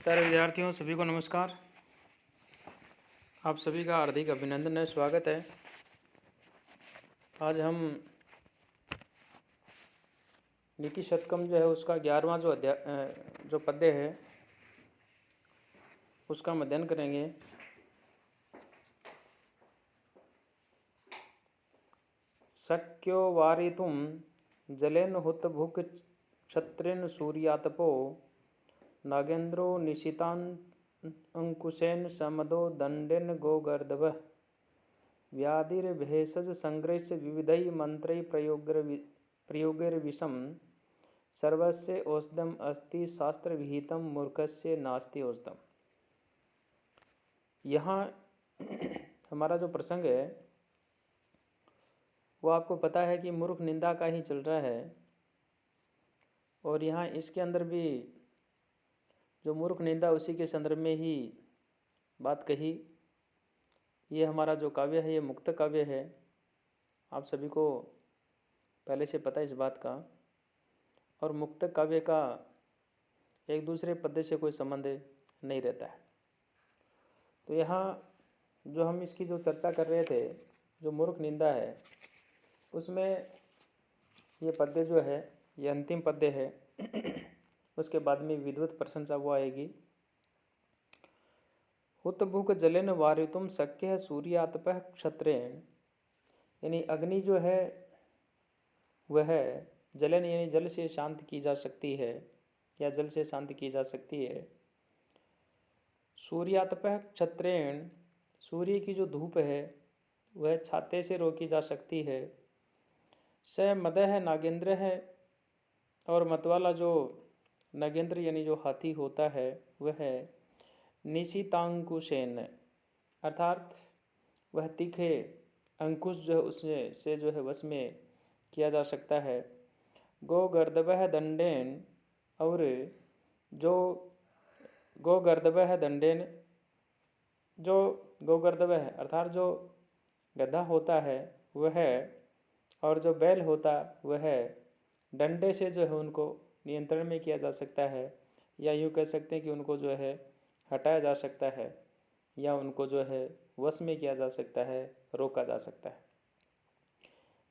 प्यारे विद्यार्थियों सभी को नमस्कार। आप सभी का हार्दिक अभिनंदन है, स्वागत है। आज हम नीति शतकम जो है उसका 11वां जो पद्य है उसका हम अध्ययन करेंगे। शक्यो वारितुं जलेन हुतभुक् क्षत्रेण सूर्यातपो नागेन्द्रो निशितान् अंकुशेन समदो दंडेन गोगर्दभः व्याधिर्भेषज संग्रहस्य विविधैः मंत्रैः प्रयोगैर्विषं सर्वस्य औषधम् अस्ति शास्त्र विहितं मूर्खस्य नास्ति औषधम्। यहाँ हमारा जो प्रसंग है वो आपको पता है कि मूर्ख निंदा का ही चल रहा है। और यहाँ इसके अंदर भी जो मूर्ख निंदा उसी के संदर्भ में ही बात कही। ये हमारा जो काव्य है ये मुक्त काव्य है, आप सभी को पहले से पता है इस बात का। और मुक्त काव्य का एक दूसरे पद्य से कोई संबंध नहीं रहता है। तो यहाँ जो हम इसकी जो चर्चा कर रहे थे, जो मूर्ख निंदा है, उसमें ये पद्य जो है ये अंतिम पद्य है। उसके बाद में विद्वत प्रशंसा वो आएगी। हुतभुक जलेन वारितुम शक्य सूर्यातपः क्षत्रेण, यानी अग्नि जो है वह जलन यानी जल से शांत की जा सकती है या जल से शांत की जा सकती है। सूर्यातपः क्षत्रेण, सूर्य की जो धूप है वह छाते से रोकी जा सकती है। स मदः नागेंद्र है, और मतवाला जो नागेंद्र यानी जो हाथी होता है वह निशितांकुशेन, अर्थात वह तीखे अंकुश जो है उसमें से जो है वश में किया जा सकता है। गोगर्दभः दंडेन, और जो गोगर्दभः दंडेन, जो गोगर्दभ है अर्थात जो गधा होता है वह, और जो बैल होता वह डंडे से जो है उनको नियंत्रण में किया जा सकता है, या यूँ कह सकते हैं कि उनको जो है हटाया जा सकता है, या उनको जो है वश में किया जा सकता है, रोका जा सकता है।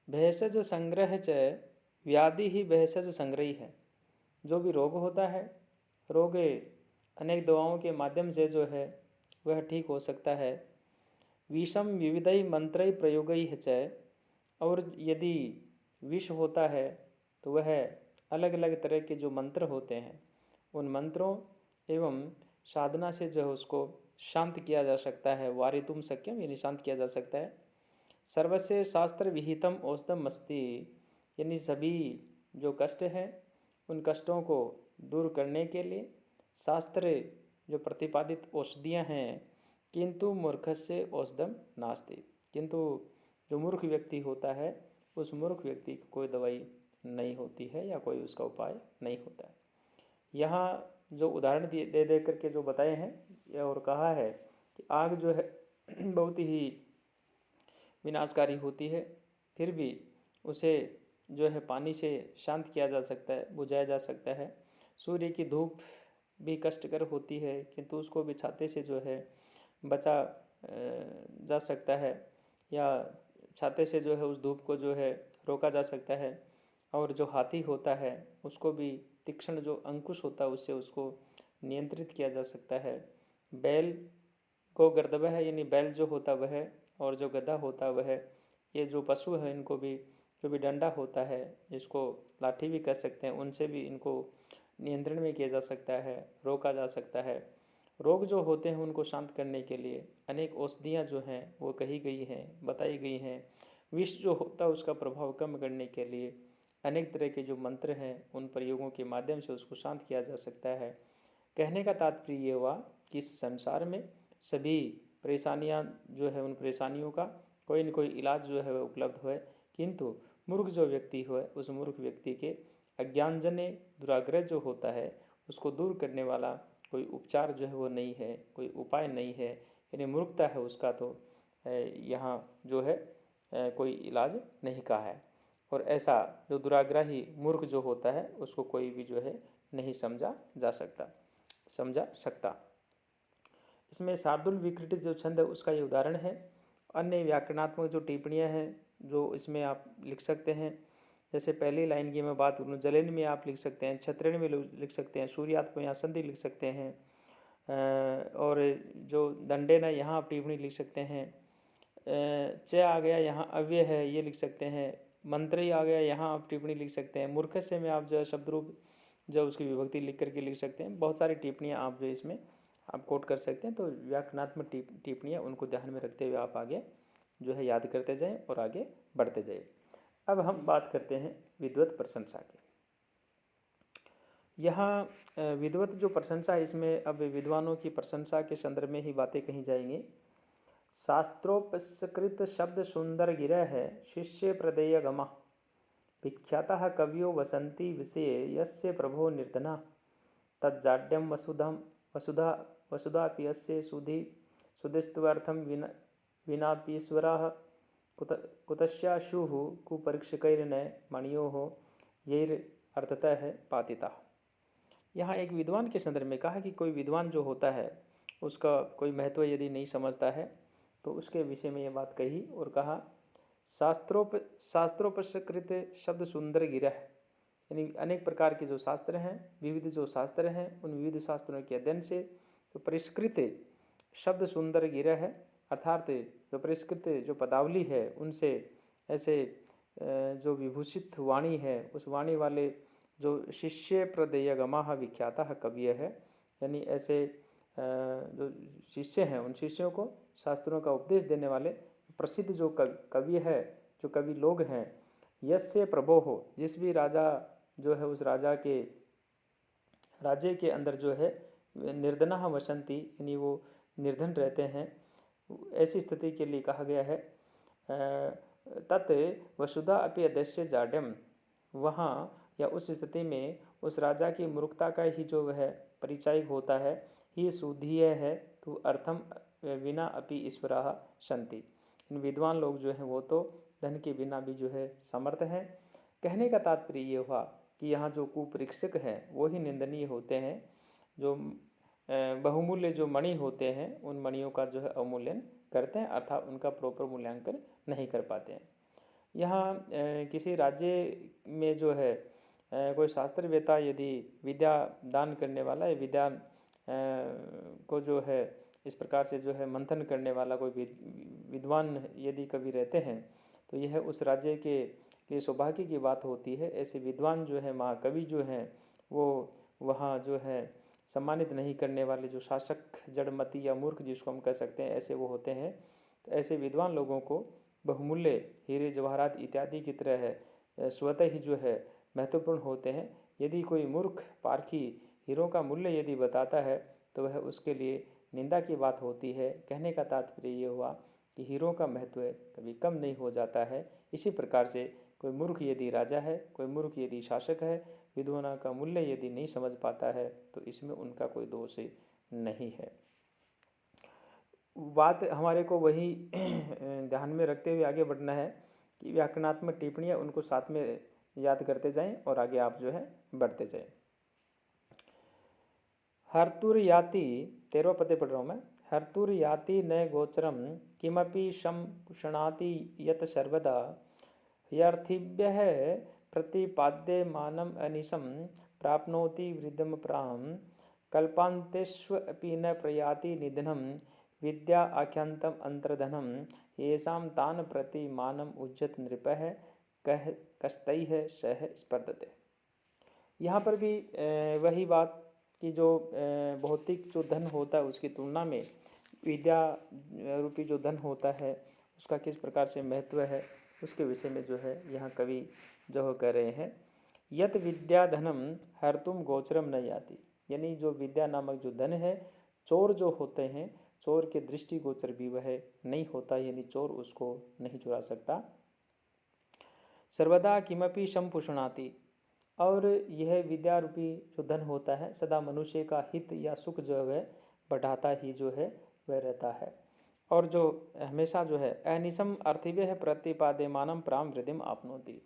भेषज संग्रह च व्याधि ही भेषज संग्रही है। जो भी रोग होता है, रोग अनेक दवाओं के माध्यम से जो है वह ठीक हो सकता है। विषम विविधई मंत्रई प्रयोगई च, और यदि विष होता है तो वह अलग अलग तरह के जो मंत्र होते हैं उन मंत्रों एवं साधना से जो है उसको शांत किया जा सकता है। वारितुम शक्यम, यानी शांत किया जा सकता है। सर्वस्य शास्त्र विहितम औषधम अस्ति, यानी सभी जो कष्ट हैं उन कष्टों को दूर करने के लिए शास्त्र जो प्रतिपादित औषधियाँ हैं, किंतु मूर्खस्य औषधम नास्ति, किंतु जो मूर्ख व्यक्ति होता है उस मूर्ख व्यक्ति को कोई दवाई नहीं होती है या कोई उसका उपाय नहीं होता है। यहाँ जो उदाहरण दे दे करके जो बताए हैं और कहा है कि आग जो है बहुत ही विनाशकारी होती है, फिर भी उसे जो है पानी से शांत किया जा सकता है, बुझाया जा सकता है। सूर्य की धूप भी कष्टकर होती है, किंतु उसको भी छाते से जो है बचा जा सकता है, या छाते से जो है उस धूप को जो है रोका जा सकता है। और जो हाथी होता है उसको भी तीक्ष्ण जो अंकुश होता है उससे उसको नियंत्रित किया जा सकता है। बैल को गर्दभ है, यानी बैल जो होता वह, और जो गधा होता वह, ये जो पशु है इनको भी जो भी डंडा होता है, जिसको लाठी भी कह सकते हैं, उनसे भी इनको नियंत्रण में किया जा सकता है, रोका जा सकता है। रोग जो होते हैं उनको शांत करने के लिए अनेक औषधियाँ जो हैं वो कही गई हैं, बताई गई हैं। विष जो होता है उसका प्रभाव कम करने के लिए अनेक तरह के जो मंत्र हैं उन प्रयोगों के माध्यम से उसको शांत किया जा सकता है। कहने का तात्पर्य ये हुआ कि इस संसार में सभी परेशानियां जो है उन परेशानियों का कोई न कोई इलाज जो है वह उपलब्ध है, किंतु मूर्ख जो व्यक्ति है उस मूर्ख व्यक्ति के अज्ञानजन्य दुराग्रह जो होता है उसको दूर करने वाला कोई उपचार जो है वो नहीं है, कोई उपाय नहीं है, यानी मूर्खता है उसका तो यहाँ जो है कोई इलाज नहीं कहा है। और ऐसा जो दुराग्रही मूर्ख जो होता है उसको कोई भी जो है नहीं समझा जा सकता। समझा सकता। इसमें शार्दूल विकृति जो छंद है उसका ये उदाहरण है। अन्य व्याकरणात्मक जो टिप्पणियाँ हैं जो इसमें आप लिख सकते हैं, जैसे पहली लाइन की मैं बात करूँ, जलेन में आप लिख सकते हैं, छत्रेण में लिख सकते हैं, सूर्यात में यहाँ संधि लिख सकते हैं, और जो दंडे ना यहाँ आप टिप्पणी लिख सकते हैं। च आ गया यहाँ अव्यय है ये लिख सकते हैं। मंत्री आ गया यहाँ आप टिप्पणी लिख सकते हैं। मूर्ख से में आप जो है शब्द रूप जो उसकी विभक्ति लिख करके लिख सकते हैं। बहुत सारी टिप्पणियाँ आप जो इसमें आप कोट कर सकते हैं। तो व्याकरणात्मक टिप्पणियाँ उनको ध्यान में रखते हुए आप आगे जो है याद करते जाएं और आगे बढ़ते जाएं। अब हम बात करते हैं विद्वत प्रशंसा की। यहाँ विद्वत जो प्रशंसा है इसमें अब विद्वानों की प्रशंसा के संदर्भ में ही बातें कही जाएंगी। शास्त्रोपस्कृत शब्द सुंदर गिरह है शिष्य प्रदेय गमा विख्याता कवियो वसंती विषय यस्य प्रभो निर्धना तज्जाड्यम वसुधा वसुधाप्यस्य सुधि सुधिस्त्वर्थम विनापीश्वरः कुतश्चाशुः कुपरीक्षकैर्न मणियोः यैरर्थतः है पातिता। यहाँ एक विद्वान के संदर्भ में कहा कि कोई विद्वान जो होता है उसका कोई महत्व यदि नहीं समझता है तो उसके विषय में ये बात कही और कहा शास्त्रोपस्कृत शब्द सुंदर गिरह, यानी अनेक प्रकार के जो शास्त्र हैं, विविध जो शास्त्र हैं, उन विविध शास्त्रों के अध्ययन से जो परिष्कृत शब्द सुंदर गिरह है, अर्थात जो परिष्कृत जो पदावली है उनसे ऐसे जो विभूषित वाणी है उस वाणी वाले जो शिष्य प्रदेय गमाह विख्याता कवि है, यानी ऐसे जो शिष्य हैं उन शिष्यों को शास्त्रों का उपदेश देने वाले प्रसिद्ध जो कवि है, जो कवि लोग हैं, यस्य प्रभो हो, जिस भी राजा जो है उस राज्य के अंदर जो है निर्धना वसंती, यानी वो निर्धन रहते हैं, ऐसी स्थिति के लिए कहा गया है तत् वसुधा अपि अदस्य जाड्यम, वहाँ या उस स्थिति में उस राजा की मूर्खता का ही जो वह परिचय होता है, ही सुधीय है तो अर्थम विना अपि ईश्वराः सन्ति। विद्वान लोग जो हैं वो तो धन के बिना भी जो है समर्थ हैं। कहने का तात्पर्य ये हुआ कि यहाँ जो कुपरीक्षक हैं वो ही निंदनीय होते हैं, जो बहुमूल्य जो मणि होते हैं उन मणियों का जो है अवमूल्यन करते हैं, अर्थात उनका प्रॉपर मूल्यांकन नहीं कर पाते हैं। यहाँ किसी राज्य में जो है कोई शास्त्रवेत्ता यदि विद्या दान करने वाला या विद्या को जो है इस प्रकार से जो है मंथन करने वाला कोई विद्वान यदि कभी रहते हैं तो यह उस राज्य के लिए सौभाग्य की बात होती है। ऐसे विद्वान जो है महाकवि जो हैं वो वहाँ जो है सम्मानित नहीं करने वाले जो शासक जड़मती या मूर्ख जिसको हम कह सकते हैं ऐसे वो होते हैं। तो ऐसे विद्वान लोगों को बहुमूल्य हीरे जवाहरात इत्यादि की तरह है स्वतः ही जो है महत्वपूर्ण होते हैं। यदि कोई मूर्ख पारखी हीरों का मूल्य यदि बताता है तो वह उसके लिए निंदा की बात होती है। कहने का तात्पर्य ये हुआ कि हीरों का महत्व कभी कम नहीं हो जाता है। इसी प्रकार से कोई मूर्ख यदि राजा है, कोई मूर्ख यदि शासक है, विद्वानों का मूल्य यदि नहीं समझ पाता है तो इसमें उनका कोई दोष नहीं है। बात हमारे को वही ध्यान में रखते हुए आगे बढ़ना है कि व्याकरणात्मक टिप्पणियाँ उनको साथ में याद करते जाएं और आगे आप जो है बढ़ते जाएं। हर्तुर याति 13 पदे पढ़ रहा हूँ मैं। हर्तुर याति न गोचरम किमपि संपुषणाति यत सर्वदा ह्यर्थिभ्यः प्रतिपाद्य मानम अनिशम प्राप्नोति वृद्धम प्राम कल्पान्तेष्वपि न प्रयाति निधनम विद्या आख्यांतम अंतर्धनम येषां तान प्रति मानम उज्जत नृपः कह कस्तैः सह स्पर्धते। यहाँ पर भी वही बात कि जो भौतिक जो धन होता है उसकी तुलना में विद्या रूपी जो धन होता है उसका किस प्रकार से महत्व है उसके विषय में जो है यहाँ कवि जो कह रहे हैं। यत विद्या धनम हर्तुम गोचरम न याति, यानी जो विद्या नामक जो धन है चोर जो होते हैं चोर के दृष्टि गोचर भी वह नहीं होता, यानी चोर उसको नहीं चुरा सकता। सर्वदा किमपि संपुषणाति, और यह विद्या रूपी जो धन होता है सदा मनुष्य का हित या सुख जो है बढ़ाता ही जो है वह रहता है, और जो हमेशा जो है अनिशम अर्थिव्य प्रतिपाद्यमानम प्राम वृद्धिम आपनोति,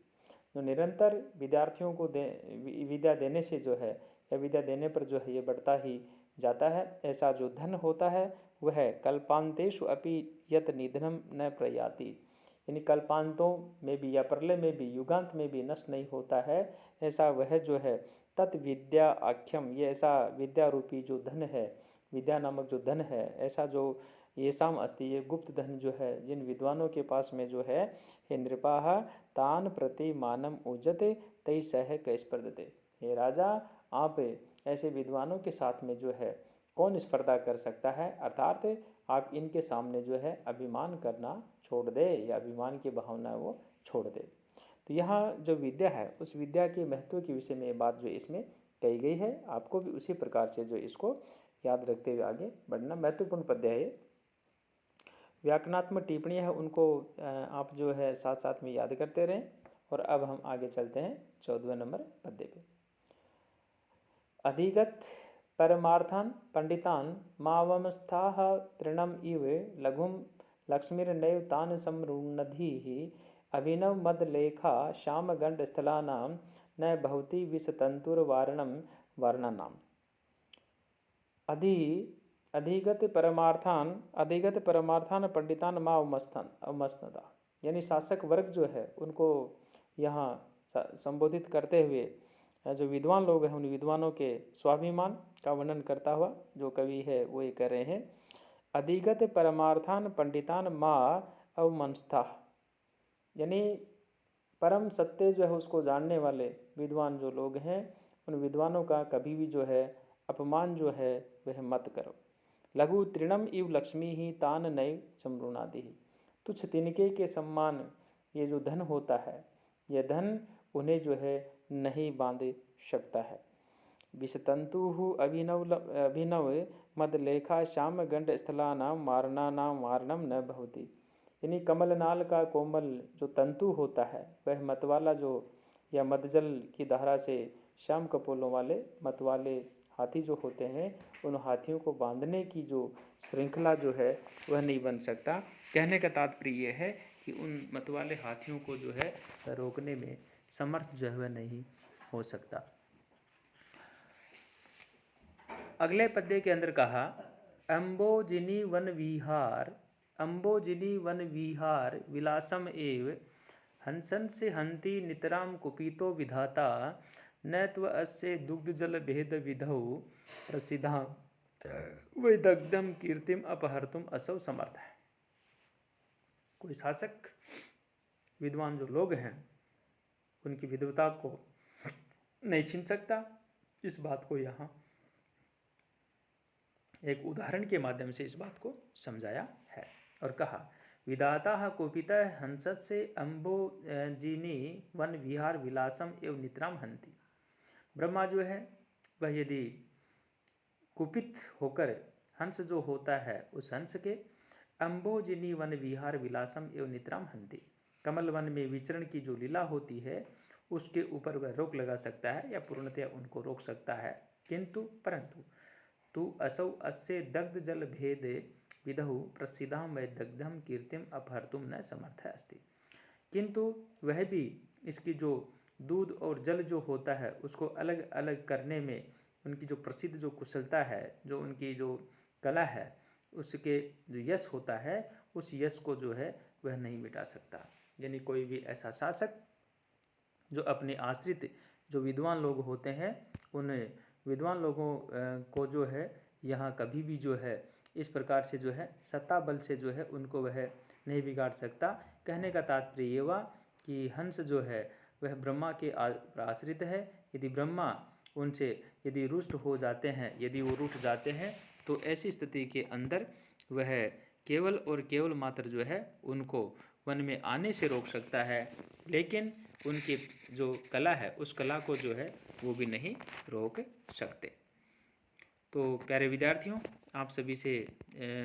जो निरंतर विद्यार्थियों को विद्या देने से जो है या विद्या देने पर जो है ये बढ़ता ही जाता है। ऐसा जो धन होता है वह कल्पांतेषु अपि यत निधनम न प्रयाति, यानी कल्पांतों में भी या प्रलय में भी युगांत में भी नष्ट नहीं होता है। ऐसा वह जो है तत् विद्या आख्यम, ये ऐसा विद्या रूपी जो धन है, विद्या नामक जो धन है, ऐसा जो ये शाम अस्ति, ये गुप्त धन जो है जिन विद्वानों के पास में जो है, हे नृपाः तान प्रति मानम उजते तई सह कैस्पर्धते। हे राजा, आप ऐसे विद्वानों के साथ में जो है कौन स्पर्धा कर सकता है, अर्थात आप इनके सामने जो है अभिमान करना छोड़ दे या अभिमान की भावना वो छोड़ दे। तो यहाँ जो विद्या है उस विद्या के महत्व के विषय में बात जो इसमें कही गई है, आपको भी उसी प्रकार से जो इसको याद रखते हुए आगे बढ़ना। महत्वपूर्ण पद्य है। व्याकरणात्मक टिप्पणियाँ है उनको आप जो है साथ साथ में याद करते रहें। और अब हम आगे चलते हैं 14वें नंबर पद्य पे। अधिगत परमार्थान पंडितान मावमस्थाः तृणम इव लघुम लक्ष्मीर्नैव तान समरुन्नधिः अभिनव मदलेखा श्यामगंड स्थलानां न भवति विषतंतुर्वारणम वर्णनाम। अधिगत परमार्थान पंडितान अवमस्तदा, यानी शासक वर्ग जो है उनको यहाँ संबोधित करते हुए जो विद्वान लोग हैं उन विद्वानों के स्वाभिमान का वर्णन करता हुआ जो कवि है वो ये कह रहे हैं। अधिगत परमार्थान पंडितान अवमंस्था, यानी परम सत्य जो है उसको जानने वाले विद्वान जो लोग हैं उन विद्वानों का कभी भी जो है अपमान जो है वह मत करो। लघु तृणम इव लक्ष्मी ही तान नैव समरुणादि, तुच्छ तिनके के सम्मान ये जो धन होता है, यह धन उन्हें जो है नहीं बांध सकता है। विषतंतु अभिनव मदलेखा श्याम गंड स्थलानाम मारणानाम वारणम न भवति, यानी कमलनाल का कोमल जो तंतु होता है वह मतवाला जो या मदजल की धारा से श्याम कपोलों वाले मतवाले हाथी जो होते हैं उन हाथियों को बांधने की जो श्रृंखला जो है वह नहीं बन सकता। कहने का तात्पर्य यह है कि उन मतवाले हाथियों को जो है रोकने में समर्थ जो है वह नहीं हो सकता। अगले पद्य के अंदर कहा अम्बोजिनी वन विहार विलासम एव हंसन से हंति नितराम कुपितो विधाता न त्व अस्य दुग्ध जल भेद विधौ प्रसिद्धा वैदग्धम कीर्तिम अपहर्तुम असौ समर्थ है। कोई शासक विद्वान जो लोग हैं उनकी विद्वता को नहीं छीन सकता। इस बात को यहाँ एक उदाहरण के माध्यम से इस बात को समझाया है और कहा विधाता कुपित हंसत से अम्बोजिनी वन विहार विलासम एवं नितराम हंति। ब्रह्मा जो है वह यदि कुपित होकर हंस जो होता है उस हंस के अम्बोजिनी वन विहार विलासम एवं नितराम हंति, कमल वन में विचरण की जो लीला होती है उसके ऊपर वह रोक लगा सकता है या पूर्णतया उनको रोक सकता है। परंतु तू असौ अस्य दग्ध जल भेद विधौ प्रसिद्धां वैदग्धम कीर्तिम अपहर्तुम न समर्थ अस्ति, किंतु वह भी इसकी जो दूध और जल जो होता है उसको अलग अलग करने में उनकी जो प्रसिद्ध जो कुशलता है, जो उनकी जो कला है, उसके जो यश होता है उस यश को जो है वह नहीं मिटा सकता। यानी कोई भी ऐसा शासक जो अपने आश्रित जो विद्वान लोग होते हैं उन विद्वान लोगों को जो है यहाँ कभी भी जो है इस प्रकार से जो है सत्ता बल से जो है उनको वह नहीं बिगाड़ सकता। कहने का तात्पर्य ये हुआ कि हंस जो है वह ब्रह्मा के आश्रित है। यदि ब्रह्मा उनसे यदि रुष्ट हो जाते हैं, यदि वो रूठ जाते हैं तो ऐसी स्थिति के अंदर वह केवल और केवल मात्र जो है उनको वन में आने से रोक सकता है, लेकिन उनकी जो कला है उस कला को जो है वो भी नहीं रोक सकते। तो प्यारे विद्यार्थियों, आप सभी से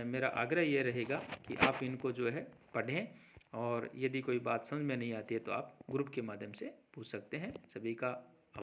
मेरा आग्रह ये रहेगा कि आप इनको जो है पढ़ें और यदि कोई बात समझ में नहीं आती है तो आप ग्रुप के माध्यम से पूछ सकते हैं। सभी का